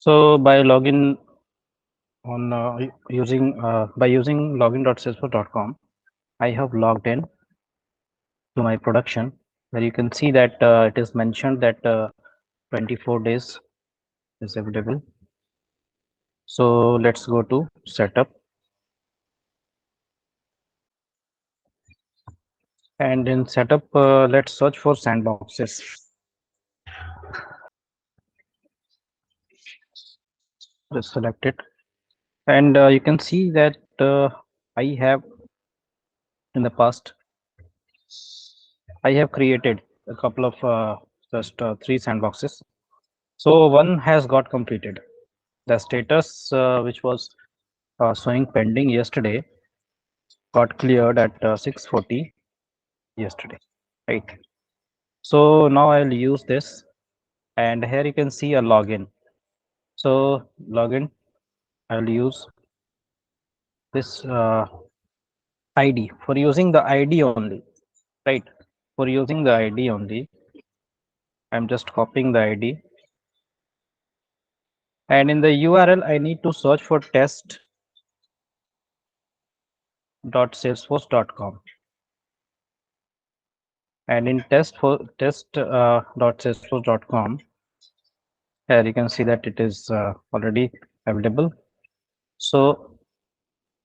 So on by using login.salesforce.com, I have logged in to my production, where you can see that it is mentioned that 24 days is available. So let's go to setup, and in setup, let's search for sandboxes. Just select it, and you can see that I have in the past I have created a couple of just three sandboxes. So one has got completed. The status which was showing pending yesterday got cleared at 6:40 yesterday, right? So now I'll use this, and here you can see a login. So login, I'll use this ID for using the ID only, right? For using the ID only, I'm just copying the ID, and in the URL I need to search for test.salesforce.com, and in test.salesforce.com, here you can see that it is already available. So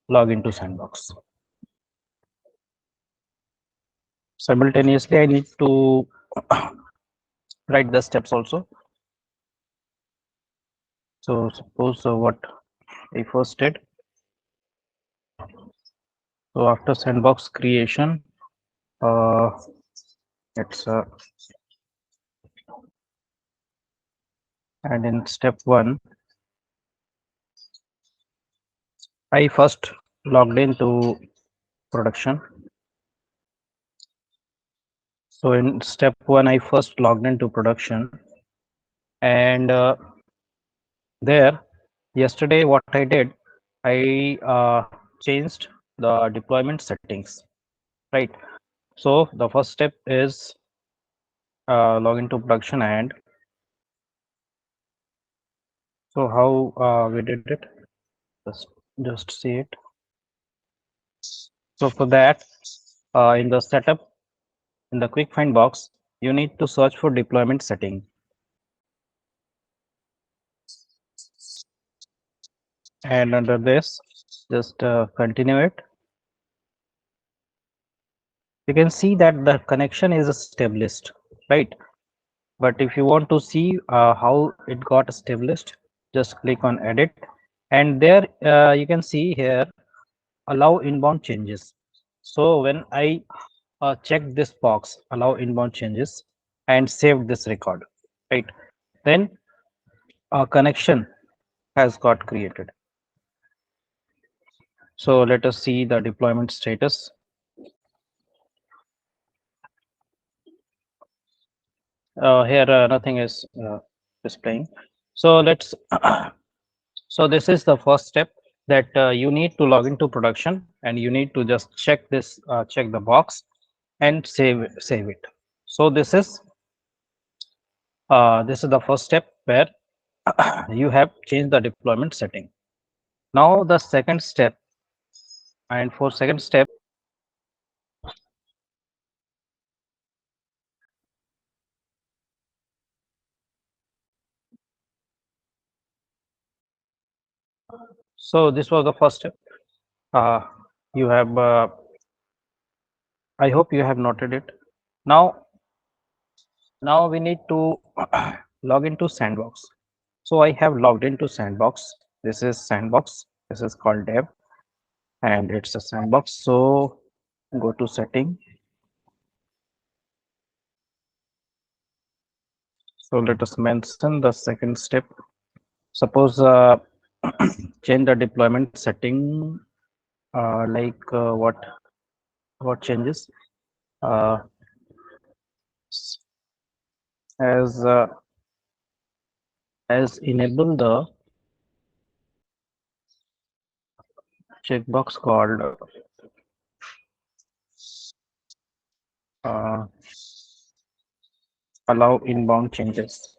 log into sandbox. Simultaneously, I need to write the steps also. So suppose what I first did. So after sandbox creation, uh, it's and in step one, I first logged into production. So in step one, I first logged into production, and there yesterday what I did, I changed the deployment settings, right? So the first step is log into production, and so how we did it, just see it. So for that, in the setup, in the quick find box, you need to search for deployment setting, and under this, just continue it. You can see that the connection is established, right? But if you want to see how it got established, just click on edit, and there you can see here allow inbound changes. So when I check this box, allow inbound changes, and save this record, right? Then a connection has got created. So let us see the deployment status. Here nothing is displaying. So let's so this is the first step, that you need to log into production, and you need to just check this check the box and save it. So this is the first step where you have changed the deployment setting. Now the second step, and for second step, so this was the first step. uh, you have I hope you have noted it. Now we need to log into sandbox. So I have logged into sandbox. This is sandbox, this is called dev, and it's a sandbox. So go to setting. So let us mention the second step. Suppose change the deployment setting, like what changes, uh, as enable the checkbox called uh, allow inbound changes.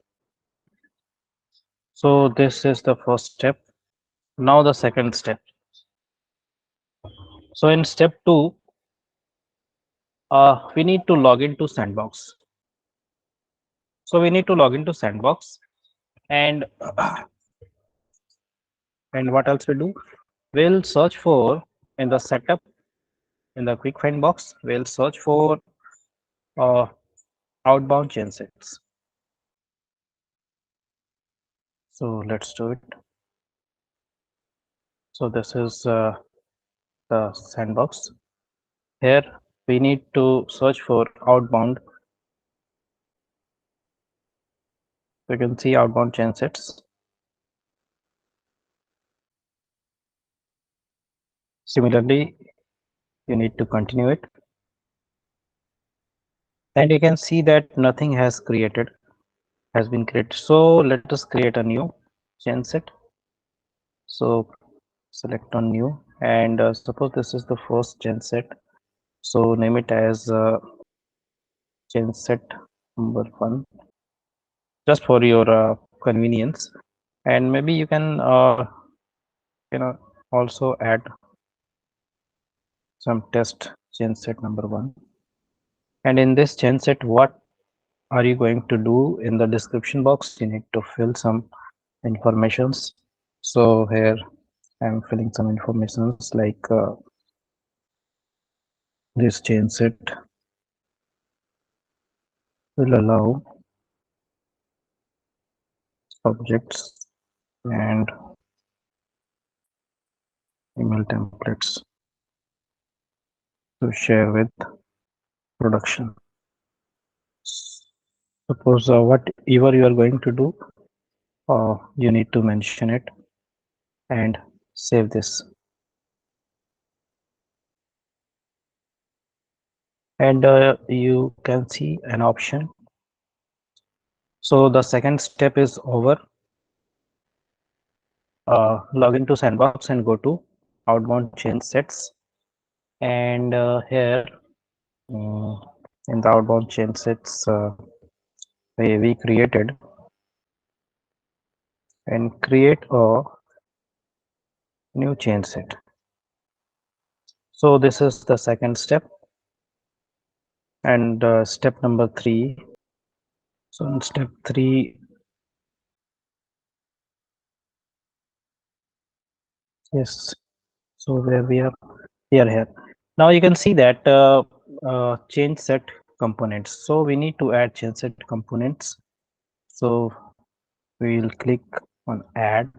So this is the first step. Now the second step. So in step 2, we need to log into Sandbox. So we need to log into Sandbox, and and what else we do? We'll search for in the setup, in the quick find box. We'll search for uh, outbound chain sets. So let's do it. So this is the Sandbox. Here we need to search for outbound. You can see outbound chain sets. Similarly, you need to continue it, and you can see that nothing has been created. So let us create a new chain set. So select on new, and suppose this is the first chain set. So name it as chain set number 1, just for your convenience. And maybe you can also add some test chain set number 1. And in this chain set, what are you going to do? In the description box, you need to fill some informations. So here I'm filling some informations like this chain set will allow objects and email templates to share with production. Suppose whatever you are going to do, you need to mention it and save this. And you can see an option. So the second step is over. Log into Sandbox and go to outbound chain sets. And here in the outbound chain sets, we created and create a new chain set. So this is the second step, and step number 3. So in step 3, yes. So where we are here. Now you can see that change set components. So we need to add change set components. So we will click on add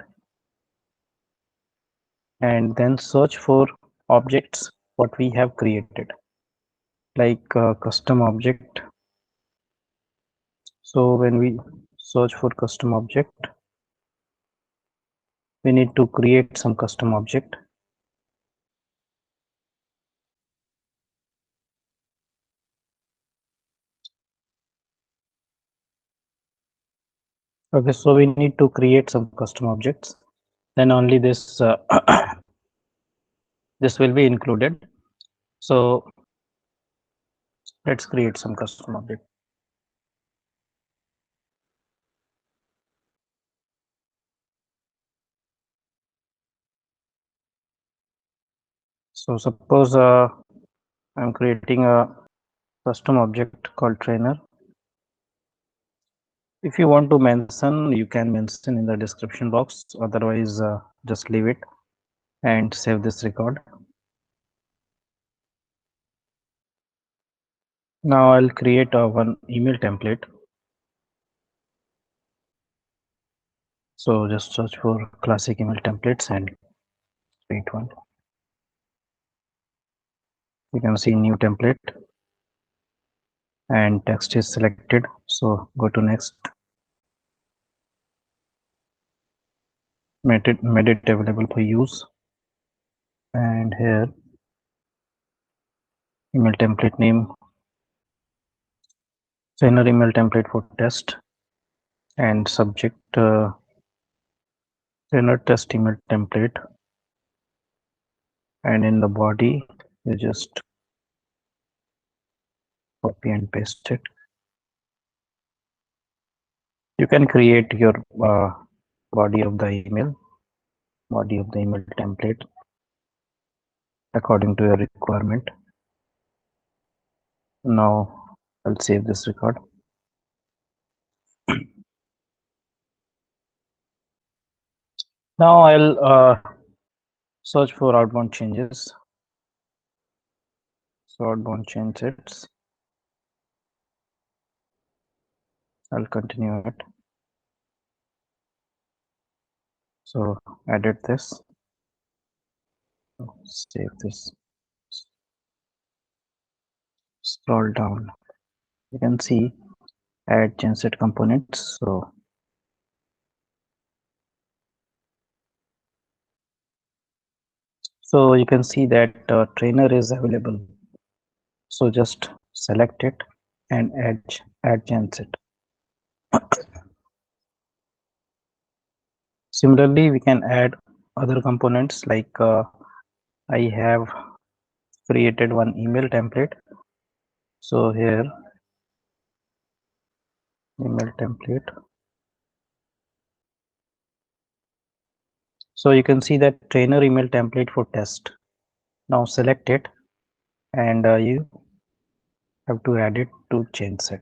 and then search for objects what we have created, like custom object. So when we search for custom object, we need to create some custom object. Okay, so we need to create some custom objects. Then only this this will be included. So let's create some custom object. So suppose I'm creating a custom object called trainer. If you want to mention, you can mention in the description box. Otherwise, just leave it and save this record. Now I'll create one email template. So just search for classic email templates and create one. You can see new template and text is selected. So go to next. Made it available for use. And here email template name, trainer email template for test, and subject trainer test email template, and in the body you just copy and paste it. You can create your body of the email, body of the email template according to your requirement. Now I'll save this record. Now I'll search for outbound changes. So outbound changes. I'll continue it. So edit this. Save this. Scroll down. You can see add genset components. So you can see that trainer is available. So just select it and add genset. Similarly, we can add other components like I have created one email template. So here email template. So you can see that trainer email template for test. Now select it and you have to add it to genset.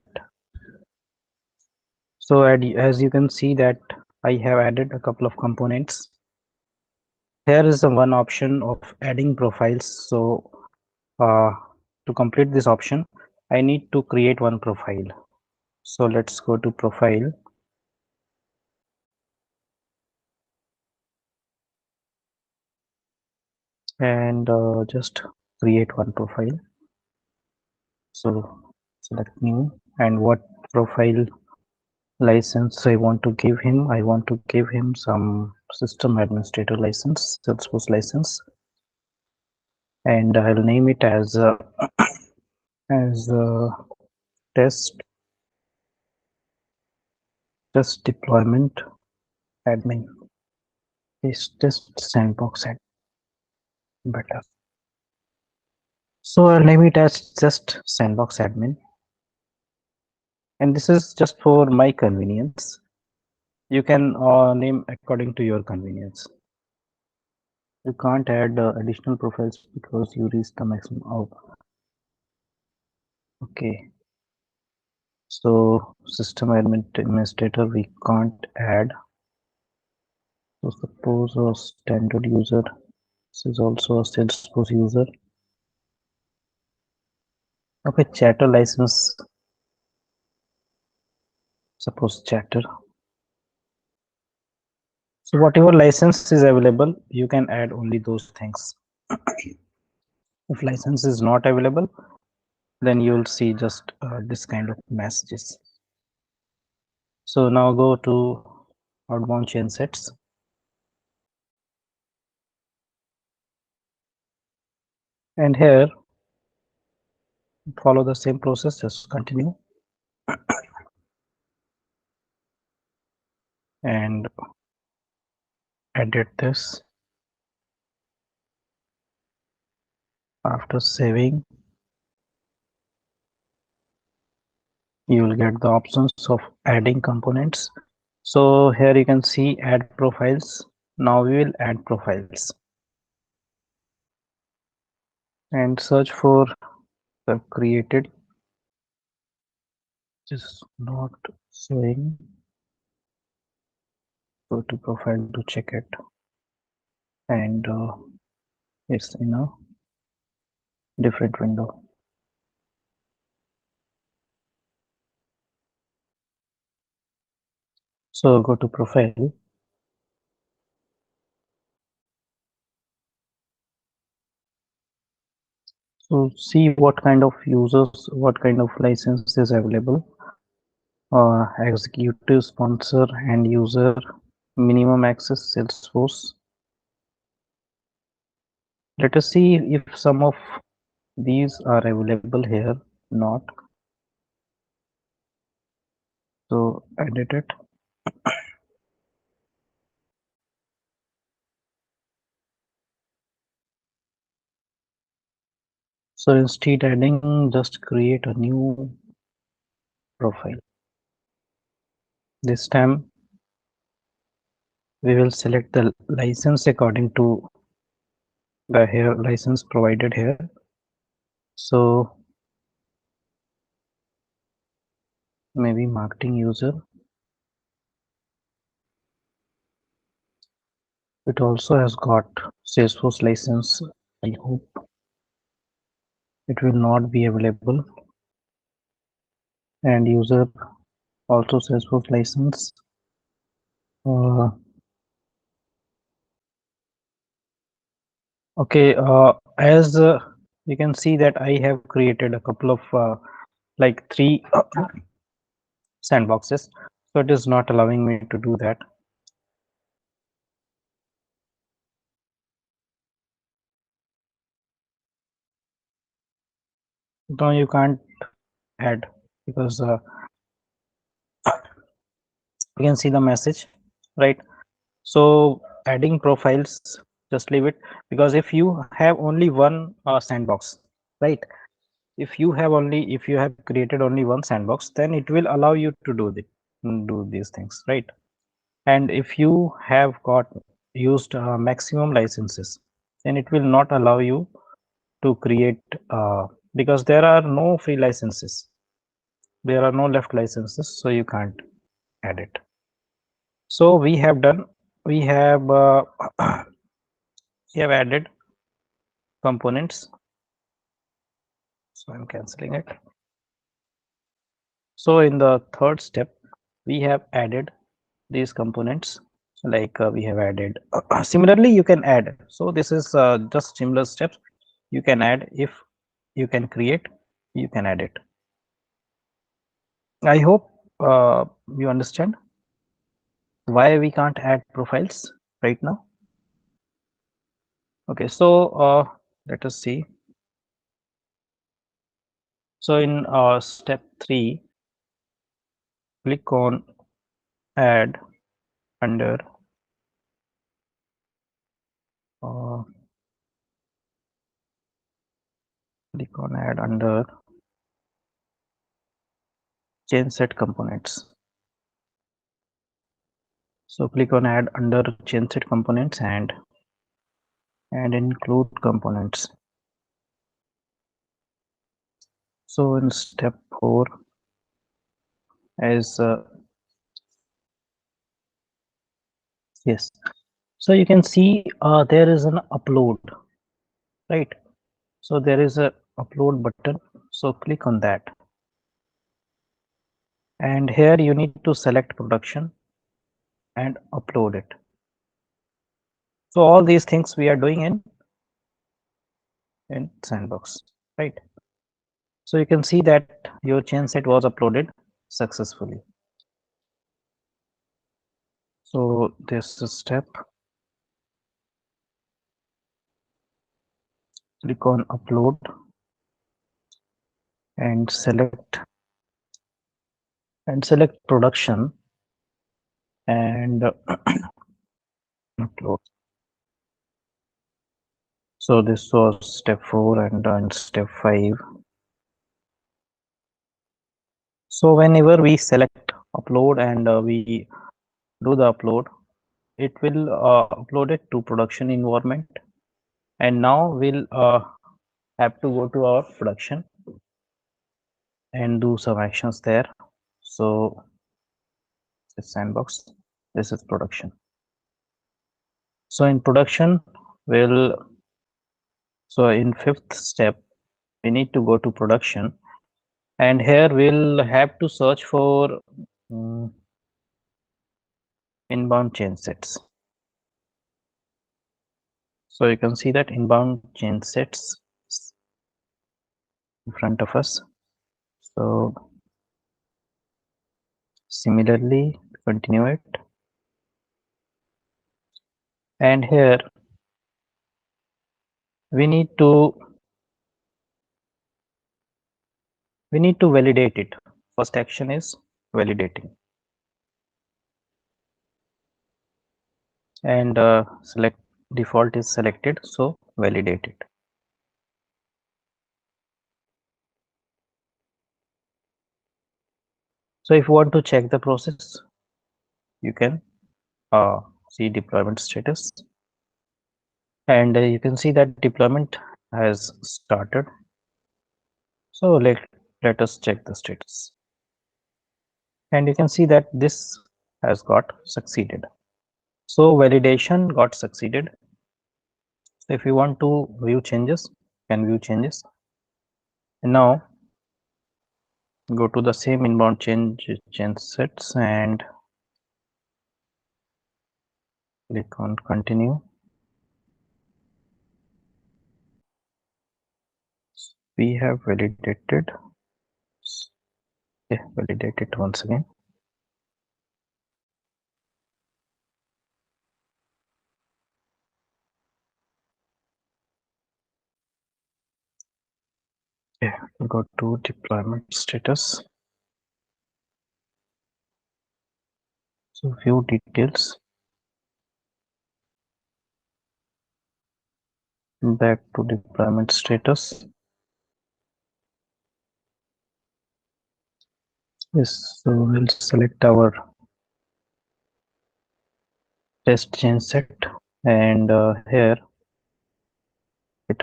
So as you can see that I have added a couple of components. Here is the one option of adding profiles. So to complete this option, I need to create one profile. So let's go to profile. And just create one profile. So select new, and what profile license I want to give him. I want to give him some system administrator license, Salesforce license, and I'll name it as as test deployment admin. Is test sandbox admin better? So I'll name it as just sandbox admin, and this is just for my convenience. You can name according to your convenience. You can't add additional profiles because you reach the maximum. Oh, okay. So system administrator we can't add. So suppose a standard user. This is also a Salesforce user. Okay, chatter license. Suppose chatter. So whatever license is available, you can add only those things. If license is not available, then you will see just this kind of messages. So now go to outbound chain sets. And here follow the same process, just continue and edit this. After saving, you will get the options of adding components. So here you can see add profiles. Now we will add profiles and search for the created, just not showing. Go to profile to check it, and it's in a different window. So go to profile. So see what kind of users, what kind of license is available. Executive, sponsor, end user, minimum access, Salesforce. Let us see if some of these are available here. Not. So edit it. So instead adding, just create a new profile. This time we will select the license according to the here license provided here. So maybe marketing user. It also has got Salesforce license. I hope it will not be available. And user also Salesforce license. Uh, okay, as you can see that I have created a couple of like three sandboxes. So it is not allowing me to do that. No, you can't add because you can see the message, right? So adding profiles, just leave it, because if you have only one sandbox, right? If you have created only one sandbox, then it will allow you to do these things, right? And if you have got used maximum licenses, then it will not allow you to create because there are no free licenses, there are no left licenses, so you can't add it. So we have done, we have we have added components. So I'm canceling it. So in the third step, we have added these components, like we have added similarly you can add. So this is just similar steps. You can add, if you can create, you can add it. I hope you understand why we can't add profiles right now. Okay, so let us see. So in step 3, click on add under uh, click on add under change set components. So click on add under change set components and include components. So in step 4, as yes, so you can see there is an upload, right? So there is a upload button, so click on that, and here you need to select production and upload it. So all these things we are doing in sandbox, right? So you can see that your change set was uploaded successfully. So this step, click on upload and select production and upload. So this was step 4 and step 5. So whenever we select upload and we do the upload, it will upload it to production environment, and now we'll have to go to our production and do some actions there. So this sandbox, this is production. So in production, so in 5th step, we need to go to production, and here we'll have to search for inbound change sets. So you can see that inbound change sets in front of us. So similarly, continue it, and here we need to validate it. First action is validating, and select default is selected, so validate it. So if you want to check the process, you can see deployment status, and you can see that deployment has started. So let us check the status, and you can see that this has got succeeded. So validation got succeeded. So if you want to view changes, you can view changes. And now go to the same inbound change sets and click on continue. We have validated. Okay, validate it once again. Okay, go to deployment status. So view details. Back to deployment status. Yes, so we'll select our test change set, and here it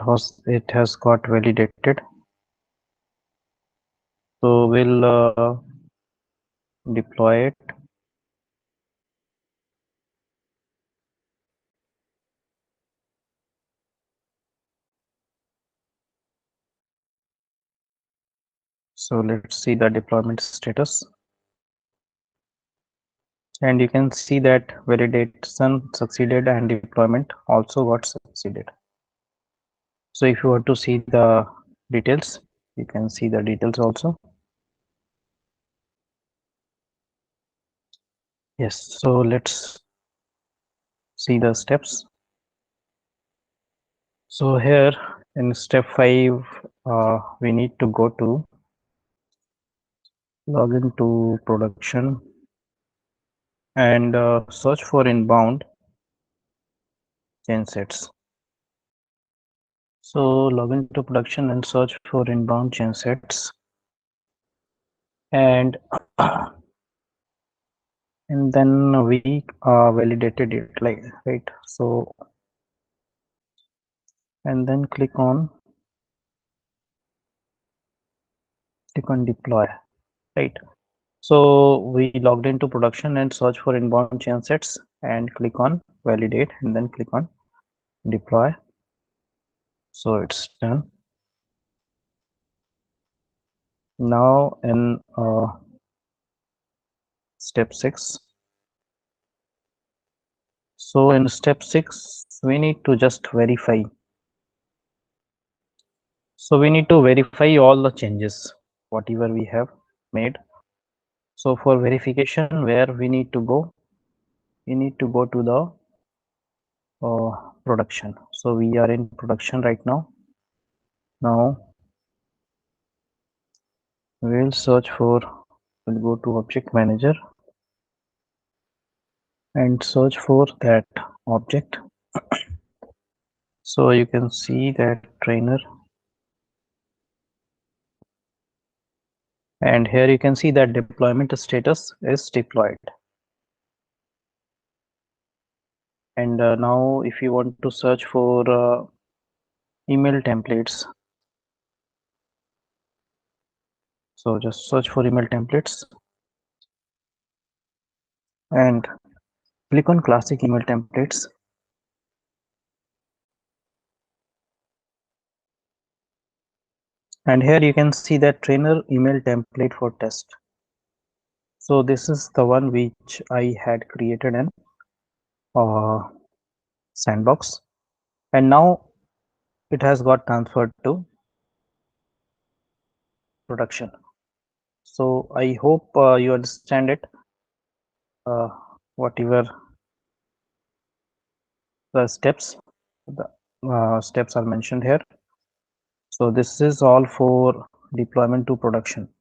has got validated. So we'll deploy it. So let's see the deployment status, and you can see that validation succeeded and deployment also got succeeded. So if you want to see the details, you can see the details also. Yes, so let's see the steps. So here in step 5, we need to go to log into production and search for inbound change sets. So log into production and search for inbound change sets, and and then we validated it, like, right? So and then click on deploy, right? So we logged into production and search for inbound change sets and click on validate and then click on deploy. So it's done. Now in step 6. So in step 6, we need to just verify. So we need to verify all the changes, whatever we have made. So for verification, where we need to go? We need to go to the production. So we are in production right now. Now we'll search for, we'll go to object manager and search for that object. So you can see that trainer, and here you can see that deployment status is deployed. And now if you want to search for email templates, so just search for email templates and click on classic email templates. And here you can see that trainer email template for test. So this is the one which I had created in sandbox, and now it has got transferred to production. So I hope you understand it, whatever the steps are mentioned here. So this is all for deployment to production.